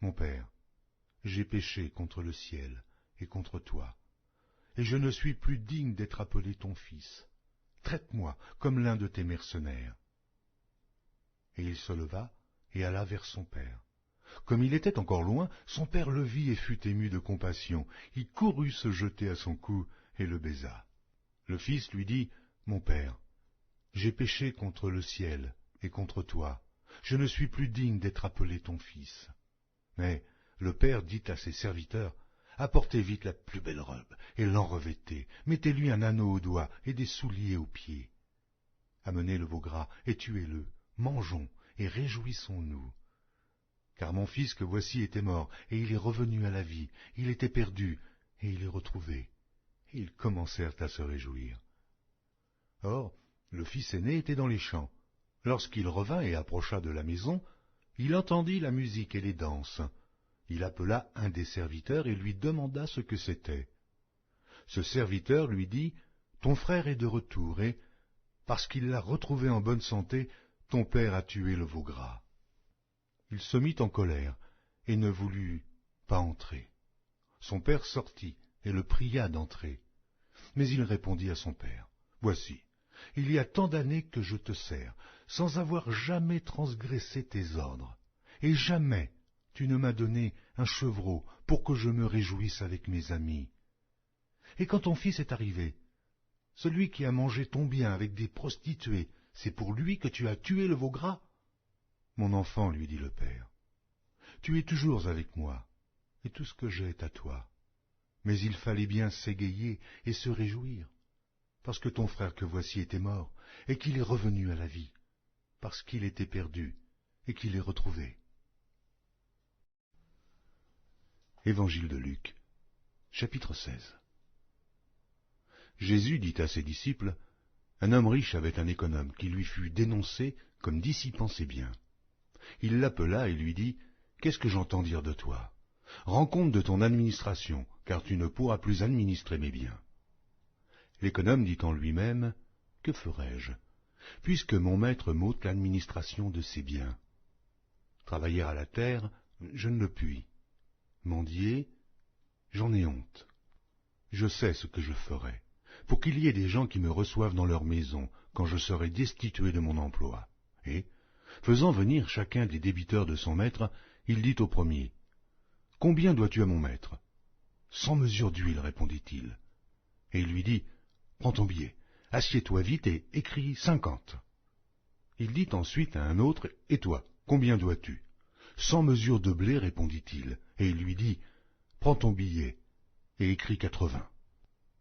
Mon père, j'ai péché contre le ciel et contre toi, et je ne suis plus digne d'être appelé ton fils. Traite-moi comme l'un de tes mercenaires. » Et il se leva et alla vers son père. Comme il était encore loin, son père le vit et fut ému de compassion. Il courut se jeter à son cou et le baisa. Le fils lui dit, « Mon père, j'ai péché contre le ciel et contre toi. Je ne suis plus digne d'être appelé ton fils. » Mais le père dit à ses serviteurs, « Apportez vite la plus belle robe et l'enrevêtez. Mettez-lui un anneau au doigt et des souliers aux pieds. Amenez le veau gras et tuez-le. Mangeons et réjouissons-nous. Car mon fils que voici était mort, et il est revenu à la vie. Il était perdu, et il est retrouvé. » Et ils commencèrent à se réjouir. Or, le fils aîné était dans les champs. Lorsqu'il revint et approcha de la maison, il entendit la musique et les danses. Il appela un des serviteurs et lui demanda ce que c'était. Ce serviteur lui dit, « Ton frère est de retour, et, parce qu'il l'a retrouvé en bonne santé, ton père a tué le veau gras. » Il se mit en colère et ne voulut pas entrer. Son père sortit et le pria d'entrer. Mais il répondit à son père, « Voici, il y a tant d'années que je te sers, sans avoir jamais transgressé tes ordres, et jamais tu ne m'as donné un chevreau pour que je me réjouisse avec mes amis. Et quand ton fils est arrivé, celui qui a mangé ton bien avec des prostituées, c'est pour lui que tu as tué le veau gras? » « Mon enfant, lui dit le père, tu es toujours avec moi, et tout ce que j'ai est à toi. Mais il fallait bien s'égayer et se réjouir, parce que ton frère que voici était mort, et qu'il est revenu à la vie, parce qu'il était perdu, et qu'il est retrouvé. » Évangile de Luc, chapitre 16. Jésus dit à ses disciples, « Un homme riche avait un économe qui lui fut dénoncé comme dissipant ses biens. Il l'appela et lui dit, « Qu'est-ce que j'entends dire de toi? Rends compte de ton administration, car tu ne pourras plus administrer mes biens. » L'économe dit en lui-même, « Que ferai-je, puisque mon maître m'ôte l'administration de ses biens? Travailler à la terre, je ne le puis. Mendier, j'en ai honte. Je sais ce que je ferai, pour qu'il y ait des gens qui me reçoivent dans leur maison quand je serai destitué de mon emploi. » Et, faisant venir chacun des débiteurs de son maître, il dit au premier, « Combien dois-tu à mon maître? » »« 100 mesures d'huile, répondit-il. Et il lui dit, « Prends ton billet, assieds-toi vite et écris 50. » Il dit ensuite à un autre, « Et toi, combien dois-tu? » 100 mesures de blé, répondit-il. Et il lui dit, « Prends ton billet et écris 80. »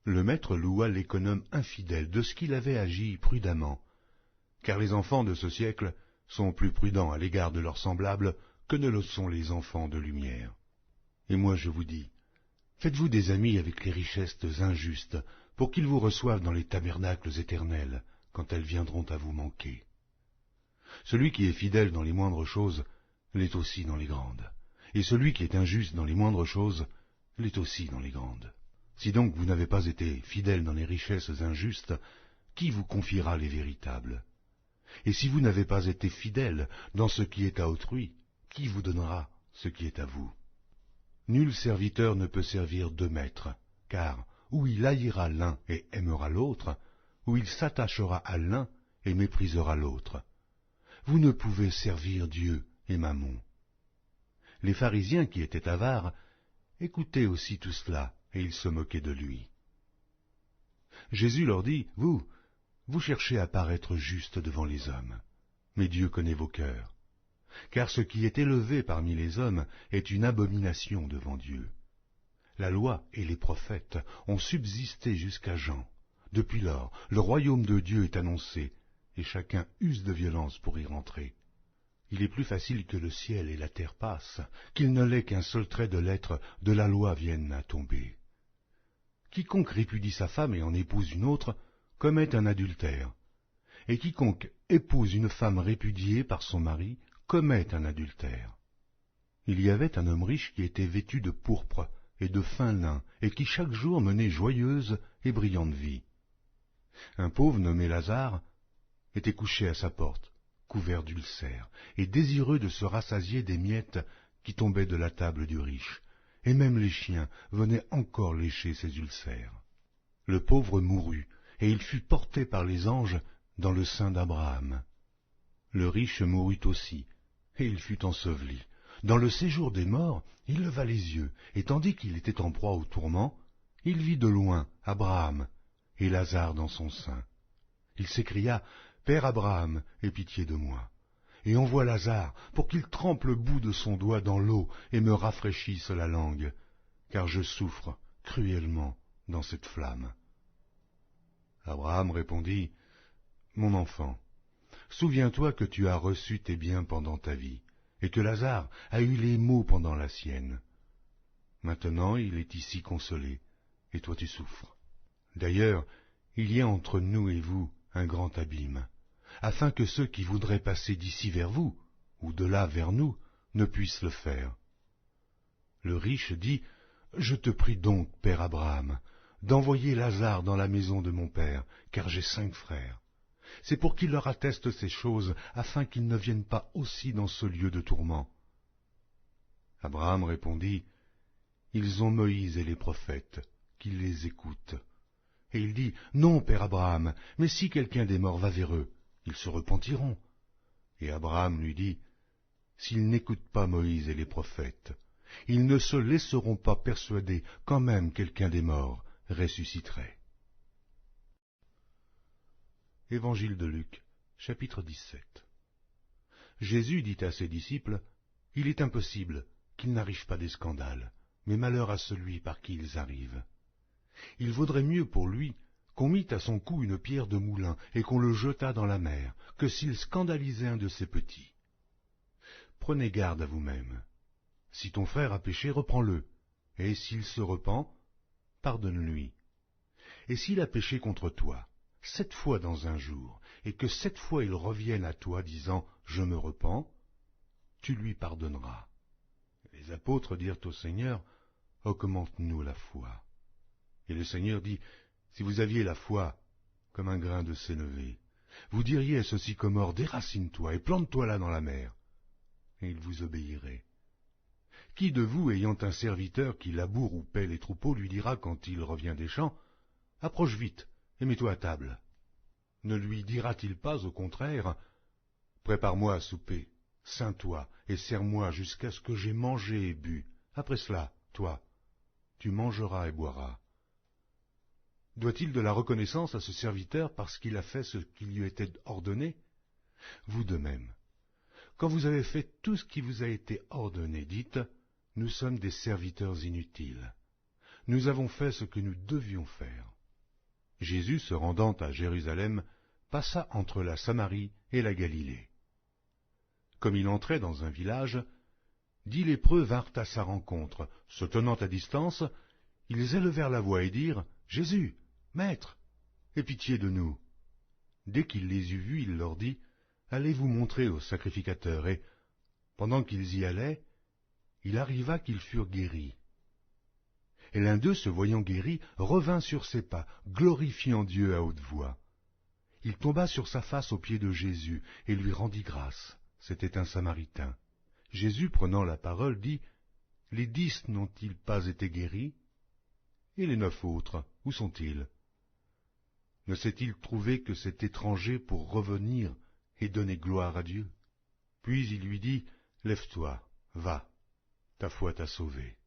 Le maître loua l'économe infidèle de ce qu'il avait agi prudemment, car les enfants de ce siècle sont plus prudents à l'égard de leurs semblables que ne le sont les enfants de lumière. Et moi je vous dis, faites-vous des amis avec les richesses injustes, pour qu'ils vous reçoivent dans les tabernacles éternels, quand elles viendront à vous manquer. Celui qui est fidèle dans les moindres choses, l'est aussi dans les grandes, et celui qui est injuste dans les moindres choses, l'est aussi dans les grandes. Si donc vous n'avez pas été fidèle dans les richesses injustes, qui vous confiera les véritables? Et si vous n'avez pas été fidèle dans ce qui est à autrui, qui vous donnera ce qui est à vous? Nul serviteur ne peut servir deux maîtres, car ou il haïra l'un et aimera l'autre, ou il s'attachera à l'un et méprisera l'autre. Vous ne pouvez servir Dieu et Mammon. Les pharisiens qui étaient avares écoutaient aussi tout cela, et ils se moquaient de lui. Jésus leur dit, « Vous cherchez à paraître juste devant les hommes, mais Dieu connaît vos cœurs. Car ce qui est élevé parmi les hommes est une abomination devant Dieu. La loi et les prophètes ont subsisté jusqu'à Jean. Depuis lors, le royaume de Dieu est annoncé, et chacun use de violence pour y rentrer. Il est plus facile que le ciel et la terre passent, qu'il ne l'est qu'un seul trait de lettre de la loi vienne à tomber. Quiconque répudie sa femme et en épouse une autre, commet un adultère, et quiconque épouse une femme répudiée par son mari, commet un adultère. Il y avait un homme riche qui était vêtu de pourpre et de fin lin, et qui chaque jour menait joyeuse et brillante vie. Un pauvre nommé Lazare était couché à sa porte, couvert d'ulcères, et désireux de se rassasier des miettes qui tombaient de la table du riche, et même les chiens venaient encore lécher ses ulcères. Le pauvre mourut, et il fut porté par les anges dans le sein d'Abraham. Le riche mourut aussi, et il fut enseveli. Dans le séjour des morts, il leva les yeux, et tandis qu'il était en proie au tourment, il vit de loin Abraham et Lazare dans son sein. Il s'écria, « Père Abraham, aie pitié de moi, et envoie Lazare pour qu'il trempe le bout de son doigt dans l'eau et me rafraîchisse la langue, car je souffre cruellement dans cette flamme. » Abraham répondit, « Mon enfant, souviens-toi que tu as reçu tes biens pendant ta vie, et que Lazare a eu les maux pendant la sienne. Maintenant il est ici consolé, et toi tu souffres. D'ailleurs, il y a entre nous et vous un grand abîme, afin que ceux qui voudraient passer d'ici vers vous, ou de là vers nous, ne puissent le faire. » Le riche dit, « Je te prie donc, père Abraham, d'envoyer Lazare dans la maison de mon père, car j'ai 5 frères. C'est pour qu'il leur atteste ces choses, afin qu'ils ne viennent pas aussi dans ce lieu de tourment. » Abraham répondit, « Ils ont Moïse et les prophètes, qu'ils les écoutent. » Et il dit, « Non, père Abraham, mais si quelqu'un des morts va vers eux, ils se repentiront. » Et Abraham lui dit, « S'ils n'écoutent pas Moïse et les prophètes, ils ne se laisseront pas persuader quand même quelqu'un des morts ressusciterait. » Évangile de Luc, chapitre 17. Jésus dit à ses disciples, « Il est impossible qu'il n'arrive pas des scandales, mais malheur à celui par qui ils arrivent. Il vaudrait mieux pour lui qu'on mît à son cou une pierre de moulin et qu'on le jetât dans la mer, que s'il scandalisait un de ses petits. Prenez garde à vous-même. Si ton frère a péché, reprends-le, et s'il se repent, pardonne-lui. Et s'il a péché contre toi 7 fois dans un jour, et que 7 fois il revienne à toi disant « Je me repens », tu lui pardonneras. » Les apôtres dirent au Seigneur, « Augmente-nous la foi. » Et le Seigneur dit, « Si vous aviez la foi comme un grain de sénévé, vous diriez à ce sycomore, déracine-toi et plante-toi là dans la mer, et il vous obéirait. Qui de vous, ayant un serviteur qui laboure ou paie les troupeaux, lui dira quand il revient des champs, « Approche vite et mets-toi à table » ? Ne lui dira-t-il pas au contraire, « Prépare-moi à souper, ceins-toi et sers-moi jusqu'à ce que j'aie mangé et bu. Après cela, toi, tu mangeras et boiras. » Doit-il de la reconnaissance à ce serviteur parce qu'il a fait ce qui lui était ordonné? Vous de même. Quand vous avez fait tout ce qui vous a été ordonné, dites, « Nous sommes des serviteurs inutiles. Nous avons fait ce que nous devions faire. » Jésus, se rendant à Jérusalem, passa entre la Samarie et la Galilée. Comme il entrait dans un village, 10 lépreux vinrent à sa rencontre. Se tenant à distance, ils élevèrent la voix et dirent, « Jésus, Maître, aie pitié de nous. » Dès qu'il les eut vus, il leur dit, « Allez vous montrer au sacrificateur. » Et, pendant qu'ils y allaient, il arriva qu'ils furent guéris. Et l'un d'eux, se voyant guéri, revint sur ses pas, glorifiant Dieu à haute voix. Il tomba sur sa face aux pieds de Jésus et lui rendit grâce. C'était un Samaritain. Jésus, prenant la parole, dit, « Les 10 n'ont-ils pas été guéris? Et les 9 autres, où sont-ils? Ne s'est-il trouvé que cet étranger pour revenir et donner gloire à Dieu? » Puis il lui dit, « Lève-toi, va, ta foi t'a sauvé. »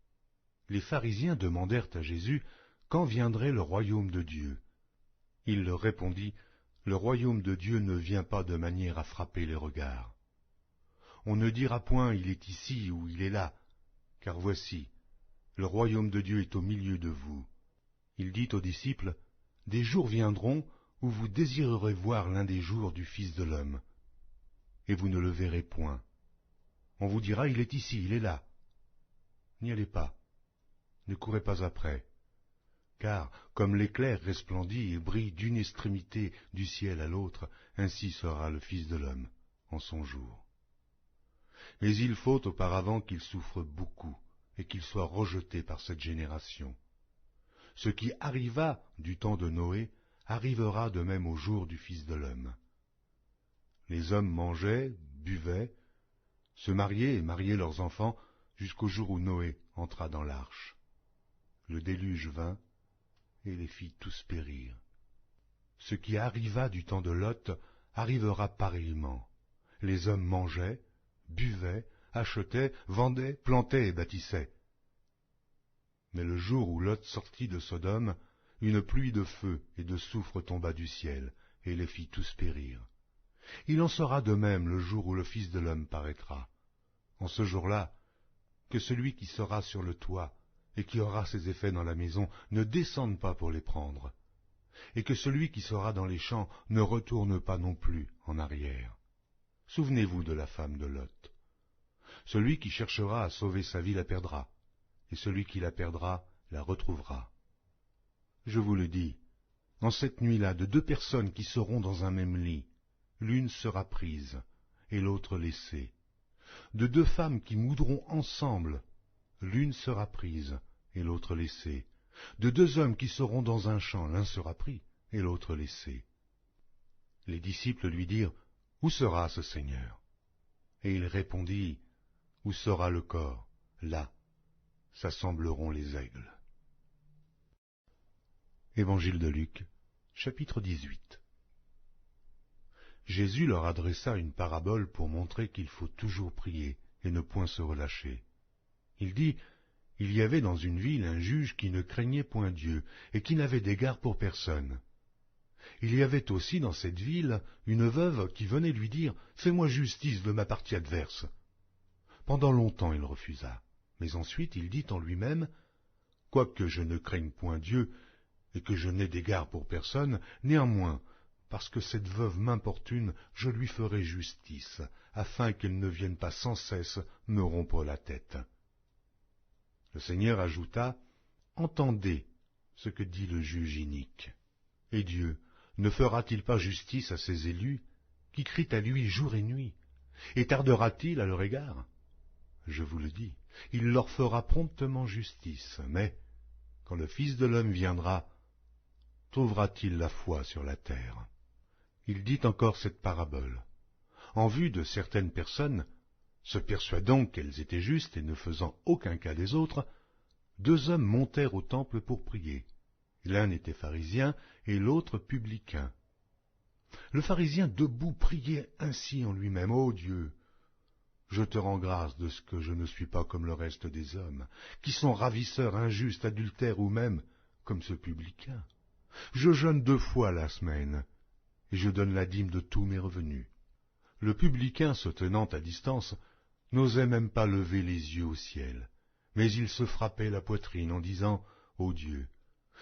Les pharisiens demandèrent à Jésus quand viendrait le royaume de Dieu. Il leur répondit, « Le royaume de Dieu ne vient pas de manière à frapper les regards. On ne dira point, il est ici ou il est là, car voici, le royaume de Dieu est au milieu de vous. » Il dit aux disciples, « Des jours viendront où vous désirerez voir l'un des jours du Fils de l'homme, et vous ne le verrez point. On vous dira, il est ici, il est là. N'y allez pas, ne courez pas après, car comme l'éclair resplendit et brille d'une extrémité du ciel à l'autre, ainsi sera le Fils de l'homme en son jour. Mais il faut auparavant qu'il souffre beaucoup et qu'il soit rejeté par cette génération. Ce qui arriva du temps de Noé arrivera de même au jour du Fils de l'homme. Les hommes mangeaient, buvaient, se mariaient et mariaient leurs enfants jusqu'au jour où Noé entra dans l'arche. Le déluge vint, et les fit tous périr. Ce qui arriva du temps de Lot arrivera pareillement. Les hommes mangeaient, buvaient, achetaient, vendaient, plantaient et bâtissaient. Mais le jour où Lot sortit de Sodome, une pluie de feu et de soufre tomba du ciel, et les fit tous périr. Il en sera de même le jour où le Fils de l'homme paraîtra. En ce jour-là, que celui qui sera sur le toit et qui aura ses effets dans la maison ne descende pas pour les prendre, et que celui qui sera dans les champs ne retourne pas non plus en arrière. Souvenez-vous de la femme de Lot. Celui qui cherchera à sauver sa vie la perdra, et celui qui la perdra la retrouvera. Je vous le dis, en cette nuit-là, de deux personnes qui seront dans un même lit, l'une sera prise et l'autre laissée. De deux femmes qui moudront ensemble, l'une sera prise et l'autre laissée. De deux hommes qui seront dans un champ, l'un sera pris et l'autre laissé. Les disciples lui dirent, « Où sera ce Seigneur ?» Et il répondit, « Où sera le corps? Là s'assembleront les aigles. » Évangile de Luc, chapitre 18. Jésus leur adressa une parabole pour montrer qu'il faut toujours prier et ne point se relâcher. Il dit, « Il y avait dans une ville un juge qui ne craignait point Dieu et qui n'avait d'égard pour personne. Il y avait aussi dans cette ville une veuve qui venait lui dire, « Fais-moi justice de ma partie adverse. » Pendant longtemps il refusa, mais ensuite il dit en lui-même, « Quoique je ne craigne point Dieu et que je n'ai d'égard pour personne, néanmoins, parce que cette veuve m'importune, je lui ferai justice, afin qu'elle ne vienne pas sans cesse me rompre la tête. » Le Seigneur ajouta, « Entendez ce que dit le juge inique. Et Dieu ne fera-t-il pas justice à ses élus, qui crient à lui jour et nuit, et tardera-t-il à leur égard? Je vous le dis, il leur fera promptement justice, mais, quand le Fils de l'homme viendra, trouvera-t-il la foi sur la terre? » Il dit encore cette parabole. En vue de certaines personnes, se persuadant qu'elles étaient justes et ne faisant aucun cas des autres, deux hommes montèrent au temple pour prier. L'un était pharisien et l'autre publicain. Le pharisien debout priait ainsi en lui-même, « Ô Dieu, je te rends grâce de ce que je ne suis pas comme le reste des hommes, qui sont ravisseurs, injustes, adultères ou même comme ce publicain. Je jeûne 2 fois la semaine, et je donne la dîme de tous mes revenus. » Le publicain, se tenant à distance, n'osait même pas lever les yeux au ciel, mais il se frappait la poitrine en disant, « Ô Dieu,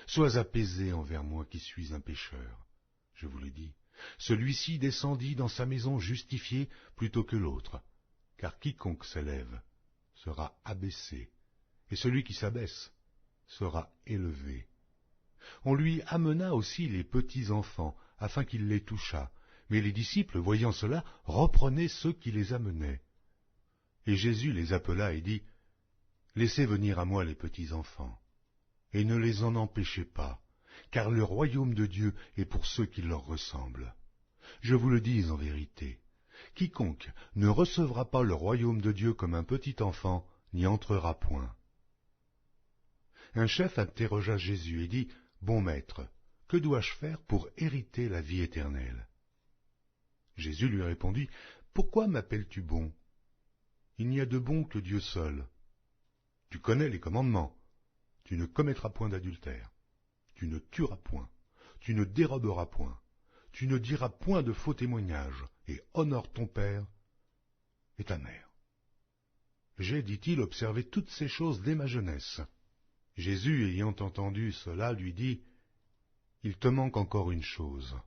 sois apaisé envers moi qui suis un pécheur. » Je vous le dis, celui-ci descendit dans sa maison justifié plutôt que l'autre, car quiconque s'élève sera abaissé, et celui qui s'abaisse sera élevé. On lui amena aussi les petits enfants, afin qu'il les touchât, mais les disciples, voyant cela, reprenaient ceux qui les amenaient. Et Jésus les appela et dit, « Laissez venir à moi les petits enfants, et ne les en empêchez pas, car le royaume de Dieu est pour ceux qui leur ressemblent. Je vous le dis en vérité, quiconque ne recevra pas le royaume de Dieu comme un petit enfant n'y entrera point. » Un chef interrogea Jésus et dit, « Bon maître, que dois-je faire pour hériter la vie éternelle ?» Jésus lui répondit, « Pourquoi m'appelles-tu bon? Il n'y a de bon que Dieu seul. Tu connais les commandements. Tu ne commettras point d'adultère. Tu ne tueras point. Tu ne déroberas point. Tu ne diras point de faux témoignages, et honore ton père et ta mère. J'ai, dit-il, observé toutes ces choses dès ma jeunesse. » Jésus, ayant entendu cela, lui dit, « Il te manque encore une chose.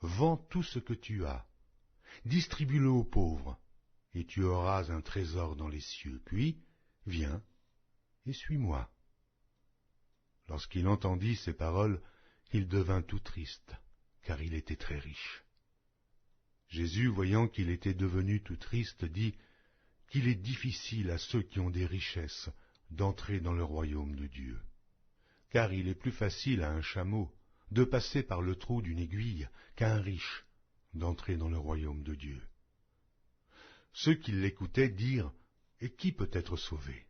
Vends tout ce que tu as, distribue-le aux pauvres, et tu auras un trésor dans les cieux. Puis, viens et suis-moi. » Lorsqu'il entendit ces paroles, il devint tout triste, car il était très riche. Jésus, voyant qu'il était devenu tout triste, dit qu'il est difficile à ceux qui ont des richesses d'entrer dans le royaume de Dieu. Car il est plus facile à un chameau de passer par le trou d'une aiguille qu'à un riche d'entrer dans le royaume de Dieu. Ceux qui l'écoutaient dirent, Et qui peut être sauvé?